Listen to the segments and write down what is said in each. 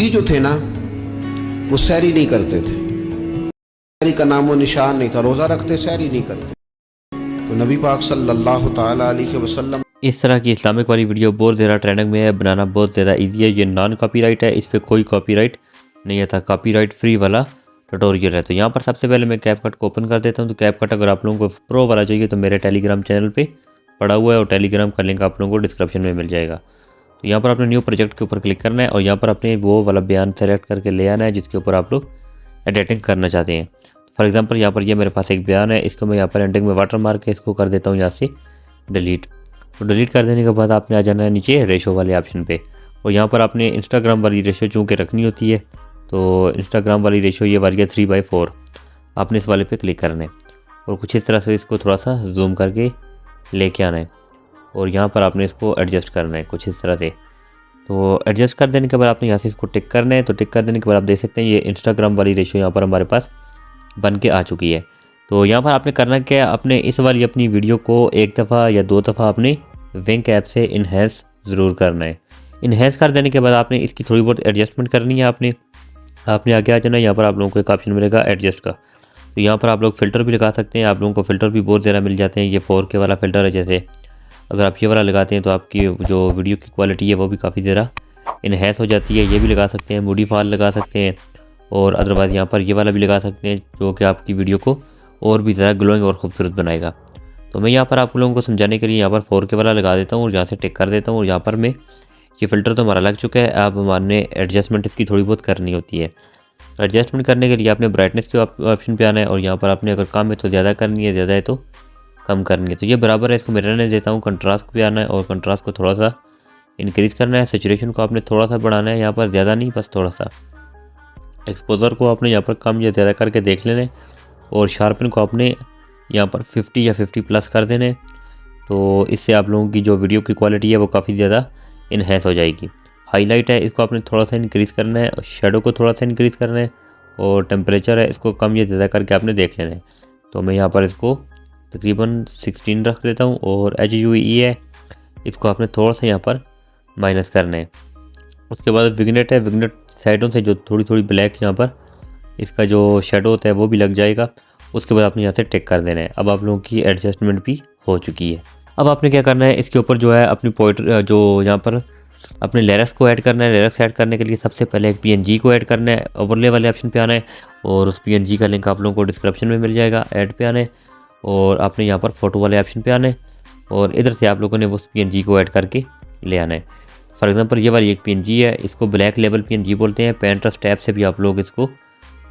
यहूदी जो थे ना वो सहरी नहीं करते थे, सहरी का नामो निशान नहीं था, रोज़ा रखते सहरी नहीं करते। तो नबी पाक सल्लल्लाहु ताला अलैहि वसल्लम इस तरह की इस्लामिक वाली वीडियो बहुत ज़्यादा ट्रेंडिंग में है, बनाना बहुत ज़्यादा ईजी है। ये नॉन कॉपीराइट है, इस पर कोई कॉपीराइट नहीं आता, कॉपीराइट फ्री वाला ट्यूटोरियल है। तो यहाँ पर सबसे पहले मैं कैपकट को ओपन कर देता हूँ। तो कैपकट अगर आप लोगों को प्रो वाला चाहिए तो मेरे टेलीग्राम चैनल पे पड़ा हुआ है और टेलीग्राम का लिंक आप लोगों को डिस्क्रिप्शन में मिल जाएगा। तो यहाँ पर अपने न्यू प्रोजेक्ट के ऊपर क्लिक करना है और यहाँ पर अपने वो वाला बयान सेलेक्ट करके ले आना है जिसके ऊपर आप लोग एडिटिंग करना चाहते हैं। फॉर एग्जांपल यहाँ पर ये मेरे पास एक बयान है, इसको मैं यहाँ पर एंडिंग में वाटर मार्क के इसको कर देता हूँ यहाँ से डिलीट। तो डिलीट कर देने के बाद आपने आ जाना है नीचे रेशो वाले ऑप्शन पे और यहाँ पर आपने इंस्टाग्राम वाली रेशो चूँकि रखनी होती है तो इंस्टाग्राम वाली रेशो ये वाली है 3/4, आपने इस वाले पे क्लिक करना है और कुछ इस तरह से इसको थोड़ा सा जूम करके लेके आना है और यहाँ पर आपने इसको एडजस्ट करना है कुछ इस तरह से। तो एडजस्ट कर देने के बाद आपने यहाँ से इसको टिक करना है। तो टिक कर देने के बाद आप देख सकते हैं ये इंस्टाग्राम वाली रेशो यहाँ पर हमारे पास बन के आ चुकी है। तो यहाँ पर आपने करना क्या है, आपने इस वाली अपनी वीडियो को एक दफ़ा या 2 दफ़ा अपने विंक ऐप से इन्हेंस ज़रूर करना है। इन्हेंस कर देने के बाद आपने इसकी थोड़ी बहुत एडजस्टमेंट करनी है। आपने आगे आ जाना है, यहाँ पर आप लोगों को एक ऑप्शन मिलेगा एडजस्ट का। तो यहाँ पर आप लोग फ़िल्टर भी लगा सकते हैं, आप लोगों को फ़िल्टर भी बहुत ज़्यादा मिल जाते हैं। ये 4K वाला फ़िल्टर है, जैसे अगर आप ये वाला लगाते हैं तो आपकी जो वीडियो की क्वालिटी है वो भी काफ़ी ज़्यादा इन्हेंस हो जाती है। ये भी लगा सकते हैं, मूडी फॉल लगा सकते हैं और अदरवाइज़ यहाँ पर ये वाला भी लगा सकते हैं जो कि आपकी वीडियो को और भी ज़्यादा ग्लोइंग और ख़ूबसूरत बनाएगा। तो मैं यहाँ पर आप लोगों को समझाने के लिए यहाँ पर 4K वाला लगा देता हूँ और यहाँ से टिक कर देता हूँ और यहाँ पर मैं ये फ़िल्टर तो हमारा लग चुका है। अब हमारे एडजस्टमेंट इसकी थोड़ी बहुत करनी होती है। एडजस्टमेंट करने के लिए आपने ब्राइटनेस के ऑप्शन पे आना है और यहाँ पर आपने अगर कम है तो ज़्यादा करनी है, ज़्यादा है तो कम करनी है। तो ये बराबर है, इसको मैं रहने देता हूँ। कंट्रास्ट पे आना है और कंट्रास्ट को थोड़ा सा इंक्रीज़ करना है। सैचुरेशन को आपने थोड़ा सा बढ़ाना है, यहाँ पर ज़्यादा नहीं, बस थोड़ा सा। एक्सपोजर को आपने यहाँ पर कम या ज़्यादा करके देख लेना है और शार्पन को आपने यहाँ पर 50 या 50+ कर देना है। तो इससे आप लोगों की जो वीडियो की क्वालिटी है वो काफ़ी ज़्यादा इन्हेंस हो जाएगी। हाईलाइट है, इसको आपने थोड़ा सा इंक्रीज़ करना है और शेडो को थोड़ा सा इंक्रीज़ करना है और टेम्परेचर है, इसको कम या ज़्यादा करके आपने देख लेना है। तो मैं यहाँ पर इसको तकरीबन 16 रख देता हूँ और HUE है, इसको आपने थोड़ा सा यहाँ पर माइनस करना है। उसके बाद विग्नेट है, विग्नेट साइडों से जो थोड़ी थोड़ी ब्लैक यहाँ पर इसका जो शेडो होता है वो भी लग जाएगा। उसके बाद आपने यहाँ से टिक कर देना है। अब आप लोगों की एडजस्टमेंट भी हो चुकी है। अब आपने क्या करना है, इसके ऊपर जो है अपनी पोइट्री जो यहाँ पर अपने लिरिक्स को ऐड करना है। लिरिक्स ऐड करने के लिए सबसे पहले एक PNG को ऐड करना है। ओवरले वाले ऑप्शन पे आना है और उस PNG का लिंक आप लोगों को डिस्क्रिप्शन में मिल जाएगा। ऐड पे आना है और आपने यहाँ पर फ़ोटो वाले ऑप्शन पे आना है और इधर से आप लोगों ने उस PNG को ऐड करके ले आना है। फॉर एग्जांपल ये वाली एक PNG है, इसको ब्लैक लेबल PNG बोलते हैं। Pinterest टैब से भी आप लोग इसको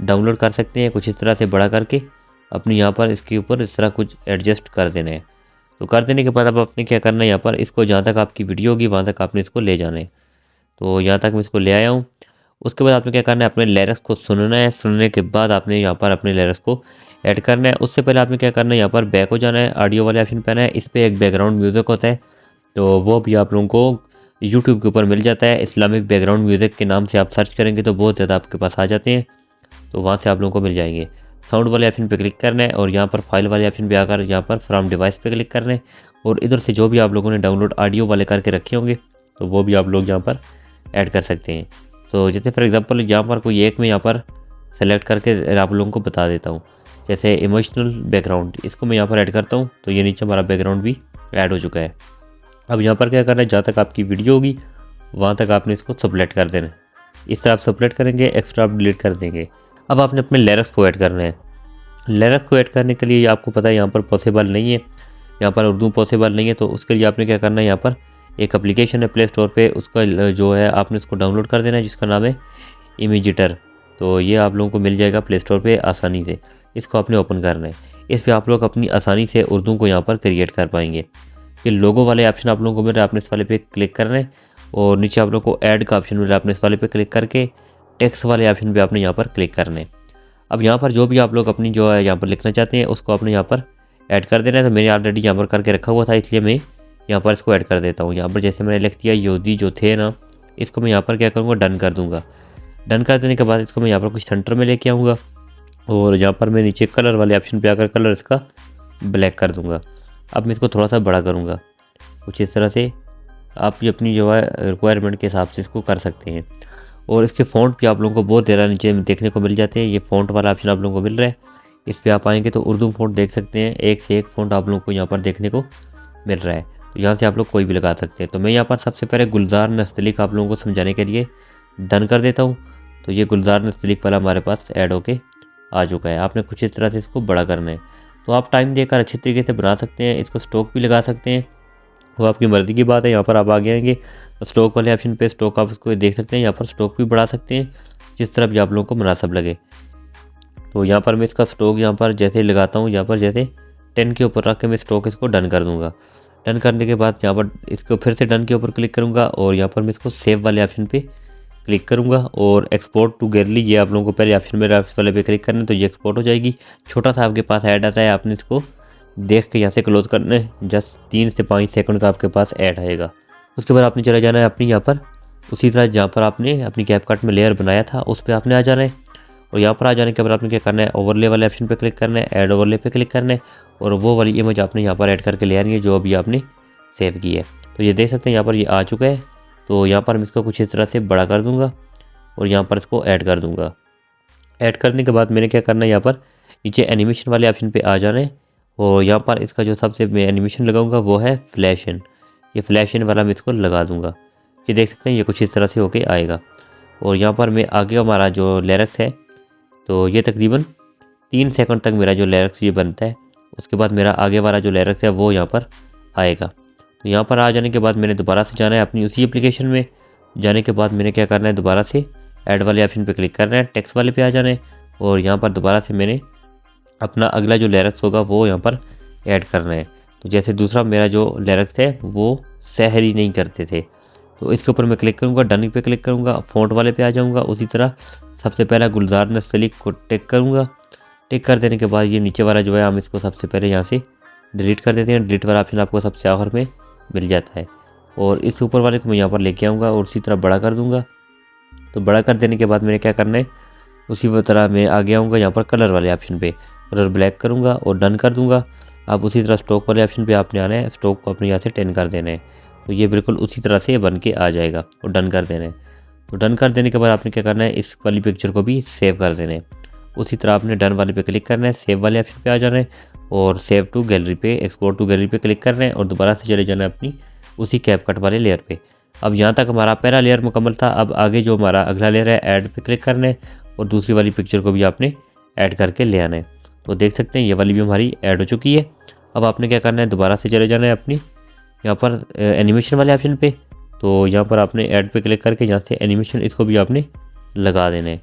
डाउनलोड कर सकते हैं। कुछ इस तरह से बड़ा करके अपने यहाँ पर इसके ऊपर इस तरह कुछ एडजस्ट कर देना है। तो कर देने के बाद अब आपने क्या करना है, यहाँ पर इसको जहाँ तक आपकी वीडियो होगी वहाँ तक आपने इसको ले जाना है। तो यहाँ तक मैं इसको ले आया हूँ। उसके बाद आपने क्या करना है, अपने लिरिक्स को सुनना है। सुनने के बाद आपने यहाँ पर अपने लिरिक्स को ऐड करना है। उससे पहले आपने क्या करना है, यहाँ पर बैक हो जाना है, ऑडियो वाले ऑप्शन पे आना है। इस पर एक बैकग्राउंड म्यूज़िक होता है तो वो भी आप लोगों को यूट्यूब के ऊपर मिल जाता है। इस्लामिक बैकग्राउंड म्यूज़िक के नाम से आप सर्च करेंगे तो बहुत ज़्यादा आपके पास आ जाते हैं, तो वहाँ से आप लोगों को मिल जाएंगे। साउंड वाले ऑप्शन पे क्लिक करना है और यहाँ पर फाइल वाले ऑप्शन पे आकर यहाँ पर फ्रॉम डिवाइस पे क्लिक करना है और इधर से जो भी आप लोगों ने डाउनलोड ऑडियो वाले करके रखे होंगे तो वो भी आप लोग यहाँ पर ऐड कर सकते हैं। तो जैसे फॉर एग्जांपल यहाँ पर कोई एक मैं यहाँ पर सेलेक्ट करके आप लोगों को बता देता हूँ। जैसे इमोशनल बैकग्राउंड, इसको मैं यहाँ पर ऐड करता हूँ तो ये नीचे हमारा बैकग्राउंड भी ऐड हो चुका है। अब यहाँ पर क्या करना है, जहाँ तक आपकी वीडियो होगी वहाँ तक आपने इसको सबलेट कर देना है। इस तरह आप सबलेट करेंगे, एक्स्ट्रा आप डिलीट कर देंगे। अब आपने अपने लिरिक्स को ऐड करना है। लिरिक्स को ऐड करने के लिए आपको पता है यहाँ पर पॉसिबल नहीं है, यहाँ पर उर्दू पॉसिबल नहीं है। तो उसके लिए आपने क्या करना है, यहाँ पर एक एप्लीकेशन है प्ले स्टोर पे, उसका जो है आपने उसको डाउनलोड कर देना है जिसका नाम है इमेजिटर। तो ये आप लोगों को मिल जाएगा प्ले स्टोर पे आसानी से। इसको आपने ओपन करना है। इस पर आप लोग अपनी आसानी से उर्दू को यहाँ पर क्रिएट कर पाएंगे। ये लोगो वाले ऑप्शन आप लोगों को मिल रहा है, आपने इस वाले पे क्लिक करना है और नीचे आप लोगों को ऐड का ऑप्शन मिल रहा है, आपने इस वाले पे क्लिक करके टेक्स्ट वाले ऑप्शन पे आपने यहाँ पर क्लिक करना है। अब यहाँ पर जो भी आप लोग अपनी जो है यहाँ पर लिखना चाहते हैं उसको आपने यहाँ पर ऐड कर देना है। तो मैंने ऑलरेडी यहाँ पर करके रखा हुआ था, इसलिए मैं यहाँ पर इसको ऐड कर देता हूँ। यहाँ पर जैसे मैंने लिख दिया यहूदी जो थे ना, इसको मैं यहाँ पर क्या करूँगा, डन कर दूँगा। डन कर देने के बाद इसको मैं यहाँ पर कुछ सेंटर में लेके आऊँगा और यहाँ पर मैं नीचे कलर वाले ऑप्शन पे आकर कलर इसका ब्लैक कर दूँगा। अब मैं इसको थोड़ा सा बड़ा करूँगा, कुछ इस तरह से आप ये अपनी जो है रिक्वायरमेंट के हिसाब से इसको कर सकते हैं। और इसके फ़ॉन्ट भी आप लोगों को बहुत ज़्यादा नीचे देखने को मिल जाते हैं। ये फ़ॉन्ट वाला ऑप्शन आप लोगों को मिल रहा है, इस पर आप आएंगे तो उर्दू फ़ॉन्ट देख सकते हैं। एक से एक फ़ॉन्ट आप लोगों को यहाँ पर देखने को मिल रहा है, तो यहाँ से आप लोग कोई भी लगा सकते हैं। तो मैं यहाँ पर सबसे पहले गुलजार नस्तलीक आप लोगों को समझाने के लिए डन कर देता हूँ। तो ये गुलजार नस्तलीक वाला हमारे पास ऐड होके आ चुका है। आपने कुछ इस तरह से इसको बड़ा करना है, तो आप टाइम देकर अच्छे तरीके से बना सकते हैं। इसको स्टॉक भी लगा सकते हैं, वो आपकी मर्ज़ी की बात है। यहाँ पर आप आगे आएंगे स्टॉक वाले ऑप्शन पे, स्टॉक आप इसको देख सकते हैं। यहाँ पर स्टॉक भी बढ़ा सकते हैं जिस तरह भी आप लोगों को मुनासिब लगे। तो यहाँ पर मैं इसका स्टॉक यहाँ पर जैसे लगाता हूँ, यहाँ पर जैसे 10 के ऊपर रख के मैं स्टॉक इसको डन कर दूँगा। डन करने के बाद यहाँ पर इसको फिर से डन के ऊपर क्लिक करूँगा और यहाँ पर मैं इसको सेव वाले ऑप्शन पे क्लिक करूँगा और एक्सपोर्ट टू गैलरी, ये आप लोगों को पहले ऑप्शन में राइट वाले पे क्लिक करना है तो ये एक्सपोर्ट हो जाएगी। छोटा सा आपके पास ऐड आता है, आपने इसको देख के यहाँ से क्लोज करना है। जस्ट 3 से 5 सेकंड का आपके पास ऐड आएगा। उसके बाद आपने चले जाना है अपनी यहाँ पर उसी तरह जहाँ पर आपने अपनी कैपकट में लेयर बनाया था उस पर आपने आ जाना है। और यहाँ पर आ जाने के बाद आपने क्या करना है, ओवरले वाले ऑप्शन पे क्लिक करना है, ऐड ओवरले पे क्लिक करना है और वो वाली इमेज आपने यहाँ पर ऐड करके ले आनी है जो अभी आपने सेव की है। तो ये देख सकते हैं यहाँ पर ये आ चुका है। तो यहाँ पर मैं इसको कुछ इस तरह से बड़ा कर दूँगा और यहाँ पर इसको ऐड कर दूँगा। ऐड करने के बाद मैंने क्या करना है, यहाँ पर नीचे एनिमेशन वाले ऑप्शन पे आ जाना है और यहाँ पर इसका जो सबसे मैं एनिमेशन लगाऊंगा वो है फ्लैशन। ये फ्लैशन वाला मैं इसको लगा दूंगा। ये देख सकते हैं ये कुछ इस तरह से होके आएगा। और यहाँ पर मैं आगे हमारा जो लिरिक्स है तो ये तकरीबन 3 सेकंड तक मेरा जो लिरिक्स ये बनता है। उसके बाद मेरा आगे वाला जो लिरिक्स है वो यहाँ पर आएगा। तो यहाँ पर आ जाने के बाद मैंने दोबारा से जाना है अपनी उसी एप्लीकेशन में। जाने के बाद मैंने क्या करना है, दोबारा से ऐड वाले ऑप्शन पे क्लिक करना है, टेक्स्ट वाले पे आ जाना है और यहाँ पर दोबारा से मैंने अपना अगला जो लिरिक्स होगा वो यहाँ पर ऐड करना है। तो जैसे दूसरा मेरा जो लिरिक्स है वो सहरी नहीं करते थे, तो इसके ऊपर मैं क्लिक करूँगा, डन पे क्लिक करूँगा, फ़ॉन्ट वाले पे आ जाऊँगा। उसी तरह सबसे पहला गुलजार नस्तलीक को टिक करूँगा। टिक कर देने के बाद ये नीचे वाला जो है हम इसको सबसे पहले यहाँ से डिलीट कर देते हैं। डिलीट वाला ऑप्शन आपको सबसे आखिर में मिल जाता है और इस ऊपर वाले को मैं यहाँ पर लेके आऊँगा और उसी तरह बड़ा कर दूँगा। तो बड़ा कर देने के बाद मैंने क्या करना है, उसी तरह मैं आगे आऊँगा यहाँ पर कलर वाले ऑप्शन पे, कलर ब्लैक करूँगा और डन कर दूँगा। अब उसी तरह स्टॉक वाले ऑप्शन पे आपने आना है, स्टॉक को अपने यहाँ से 10 कर देना है। तो ये बिल्कुल उसी तरह से बन के आ जाएगा और डन कर देना है। तो डन कर देने के बाद आपने क्या करना है, इस वाली पिक्चर को भी सेव कर देना है। उसी तरह आपने डन वाले पे क्लिक करना है, सेव वाले ऑप्शन पे आ जाना है और सेव टू गैलरी पे, एक्सपोर्ट टू गैलरी पे क्लिक करना है और दोबारा से चले जाना है अपनी उसी कैपकट वाले लेयर पे। अब यहाँ तक हमारा पहला लेयर मुकम्मल था। अब आगे जो हमारा अगला लेयर है ऐड पे क्लिक करना है और दूसरी वाली पिक्चर को भी आपने ऐड करके ले आना है। तो देख सकते हैं ये वाली भी हमारी ऐड हो चुकी है। अब आपने क्या करना है, दोबारा से चले जाना है अपनी यहाँ पर एनिमेशन वाले ऑप्शन पे। तो यहाँ पर आपने ऐड पे क्लिक करके यहाँ से एनिमेशन इसको भी आपने लगा देना है।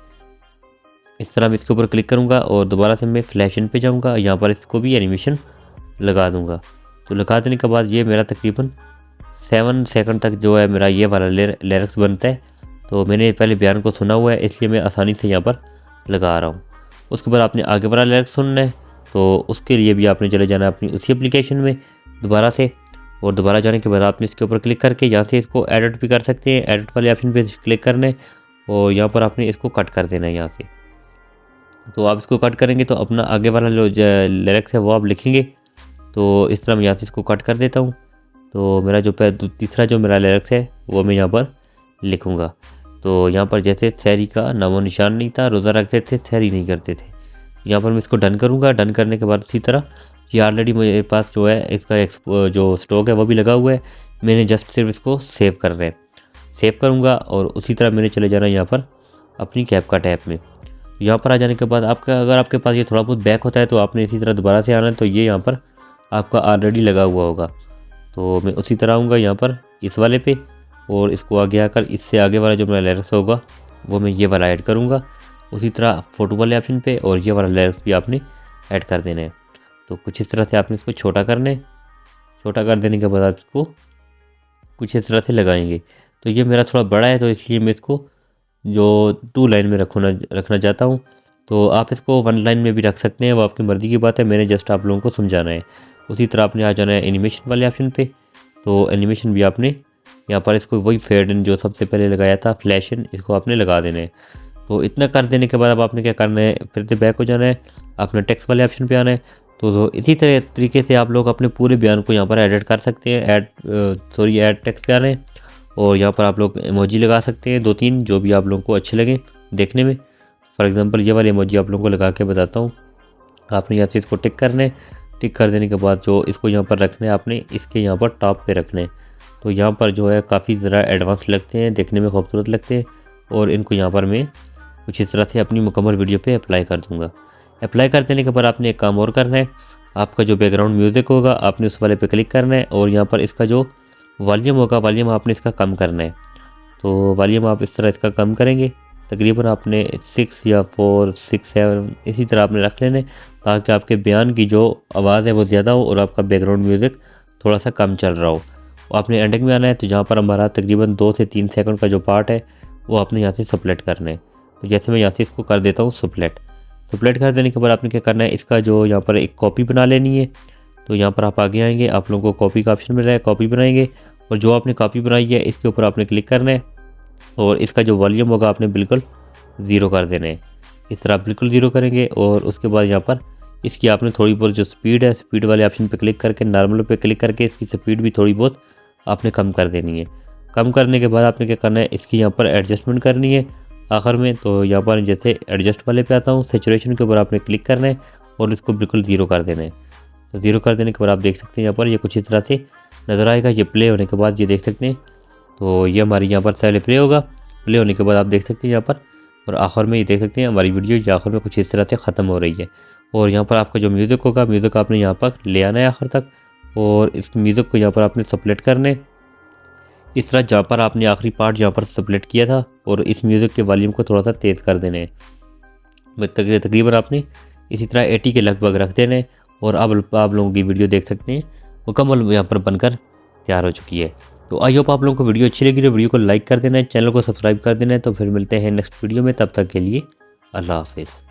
इस तरह मैं इसके ऊपर क्लिक करूँगा और दोबारा से मैं फ्लैशन पे जाऊँगा, यहाँ पर इसको भी एनिमेशन लगा दूँगा। तो लगा देने के बाद ये मेरा तकरीबन 7 सेकंड तक जो है मेरा ये वाला लिरिक्स बनता है। तो मैंने पहले बयान को सुना हुआ है इसलिए मैं आसानी से यहाँ पर लगा रहा हूँ। उसके बाद आपने आगे वाला लिरिक्स सुनना है, तो उसके लिए भी आपने चले जाना है अपनी उसी एप्लीकेशन में दोबारा से। और दोबारा जाने के बाद आपने इसके ऊपर क्लिक करके यहाँ से इसको एडिट भी कर सकते हैं। एडिट वाले ऑप्शन पे क्लिक करना है और यहाँ पर आपने इसको कट कर देना है यहाँ से। तो आप इसको कट करेंगे तो अपना आगे वाला जो लिरिक्स है वो आप लिखेंगे। तो इस तरह मैं यहाँ से इसको कट कर देता हूँ। तो मेरा जो तीसरा जो मेरा लिरिक्स है वो मैं यहाँ पर लिखूँगा। तो यहाँ पर जैसे सहरी का नामो निशान नहीं था, रोज़ा रखते थे सहरी नहीं करते थे। यहाँ पर मैं इसको डन करूँगा। डन करने के बाद उसी तरह ये ऑलरेडी मेरे पास जो है इसका जो स्टॉक है वो भी लगा हुआ है। मैंने जस्ट सिर्फ इसको सेव करना है। सेव करूँगा और उसी तरह मैंने चले जाना यहाँ पर अपनी कैपकट ऐप में। यहाँ पर आ जाने के बाद आपका अगर आपके पास ये थोड़ा बहुत बैक होता है तो आपने इसी तरह दोबारा से आना है। तो ये यहाँ पर आपका ऑलरेडी लगा हुआ होगा। तो मैं उसी तरह आऊँगा यहाँ पर इस वाले पे और इसको आगे आकर इससे आगे वाला जो मेरा लिरिक्स होगा वो मैं ये वाला ऐड करूँगा। उसी तरह फ़ोटो वाले ऑप्शन पे और ये वाला लिरिक्स भी आपने ऐड कर देना है। तो कुछ इस तरह से आपने इसको छोटा करना है। छोटा कर देने के बाद आप इसको कुछ इस तरह से लगाएंगे। तो ये मेरा थोड़ा बड़ा है तो इसलिए मैं इसको जो 2 लाइन में रखना चाहता हूँ। तो आप इसको 1 लाइन में भी रख सकते हैं, वो आपकी मर्ज़ी की बात है। मैंने जस्ट आप लोगों को समझाना है। उसी तरह आपने आ जाना है एनिमेशन वाले ऑप्शन पे। तो एनिमेशन भी आपने यहाँ पर इसको वही फेड इन जो सबसे पहले लगाया था फ्लैशन, इसको आपने लगा देना है। तो इतना कर देने के बाद अब आपने क्या करना है, फिर से बैक हो जाना है, अपने टेक्स्ट वाले ऑप्शन पे आना है। तो इसी तरीके से आप लोग अपने पूरे बयान को यहाँ पर एडिट कर सकते हैं। ऐड टेक्स्ट पे आना है और यहाँ पर आप लोग इमोजी लगा सकते हैं 2-3 जो भी आप लोगों को अच्छे लगे देखने में। फॉर एग्जांपल ये वाले इमोजी आप लोगों को लगा के बताता हूँ। आपने यहाँ से इसको टिक करना है। टिक कर देने के बाद जो इसको यहाँ पर रखना है आपने इसके यहाँ पर टॉप पे रखना है। तो यहाँ पर जो है काफ़ी ज़रा एडवांस लगते हैं, देखने में खूबसूरत लगते हैं। और इनको यहाँ पर मैं कुछ इस तरह से अपनी मुकम्मल वीडियो पे अप्लाई कर दूँगा। अप्लाई कर देने के बाद आपने एक काम और करना है। आपका जो बैकग्राउंड म्यूज़िक होगा आपने उस वाले पे क्लिक करना है और यहाँ पर इसका जो वॉल्यूम होगा वॉल्यूम आपने इसका कम करना है। तो वॉल्यूम आप इस तरह इसका कम करेंगे, तकरीबन आपने 6 या 4, 6, 7 इसी तरह आपने रख लेने ताकि आपके बयान की जो आवाज़ है वो ज़्यादा हो और आपका बैकग्राउंड म्यूज़िक थोड़ा सा कम चल रहा हो। आपने एंडिंग में आना है तो जहाँ पर हमारा तकरीबन 2 से 3 सेकंड का जो पार्ट है वो आपने यहाँ से सप्लेट करना है। तो जैसे मैं यहाँ से इसको कर देता हूँ सप्लेट कर देने के बाद आपने क्या करना है, इसका जो यहाँ पर एक कॉपी बना लेनी है। तो यहाँ पर आप आगे आएंगे, आप लोगों को कॉपी का ऑप्शन मिल रहा है, कॉपी बनाएंगे और जो आपने कॉपी बनाई है इसके ऊपर आपने क्लिक करना है और इसका जो वॉल्यूम होगा आपने बिल्कुल ज़ीरो कर देना है। इस तरह आप बिल्कुल ज़ीरो करेंगे और उसके बाद यहाँ पर इसकी आपने थोड़ी बहुत जो स्पीड है, स्पीड वाले ऑप्शन पे क्लिक करके नॉर्मल पे क्लिक करके इसकी स्पीड भी थोड़ी बहुत आपने कम कर देनी है। कम करने के बाद आपने क्या करना है, इसकी यहाँ पर एडजस्टमेंट करनी है आखिर में। तो यहाँ पर जैसे एडजस्ट वाले पे आता हूँ, सैचुरेशन के ऊपर आपने क्लिक करना है और इसको बिल्कुल ज़ीरो कर देना है। तो ज़ीरो कर देने के बाद आप देख सकते हैं यहाँ पर ये कुछ इस तरह से नज़र आएगा। ये प्ले होने के बाद ये देख सकते हैं, तो ये हमारी यहाँ पर पहले प्ले होगा। प्ले होने के बाद आप देख सकते हैं यहाँ पर और आखिर में ये देख सकते हैं हमारी वीडियो ये आखिर में कुछ इस तरह से ख़त्म हो रही है। और यहाँ पर आपका जो म्यूज़िक होगा, म्यूज़िक आपने यहाँ पर ले आना है आखिर तक और इस म्यूज़िक को यहाँ पर आपने सप्लेट करना है इस तरह, जहाँ पर आपने आखिरी पार्ट जहाँ पर सप्लेट किया था और इस म्यूज़िक के वॉल्यूम को थोड़ा सा तेज़ कर देना है। तकरीबन आपने इसी तरह 80 के लगभग रख देना है और अब आप लोगों की वीडियो देख सकते हैं मुकम्मल यहाँ पर बनकर तैयार हो चुकी है। तो आई होप आप लोगों को वीडियो अच्छी लगी तो वीडियो को लाइक कर देना है, चैनल को सब्सक्राइब कर देना है। तो फिर मिलते हैं नेक्स्ट वीडियो में, तब तक के लिए अल्लाह हाफिज़।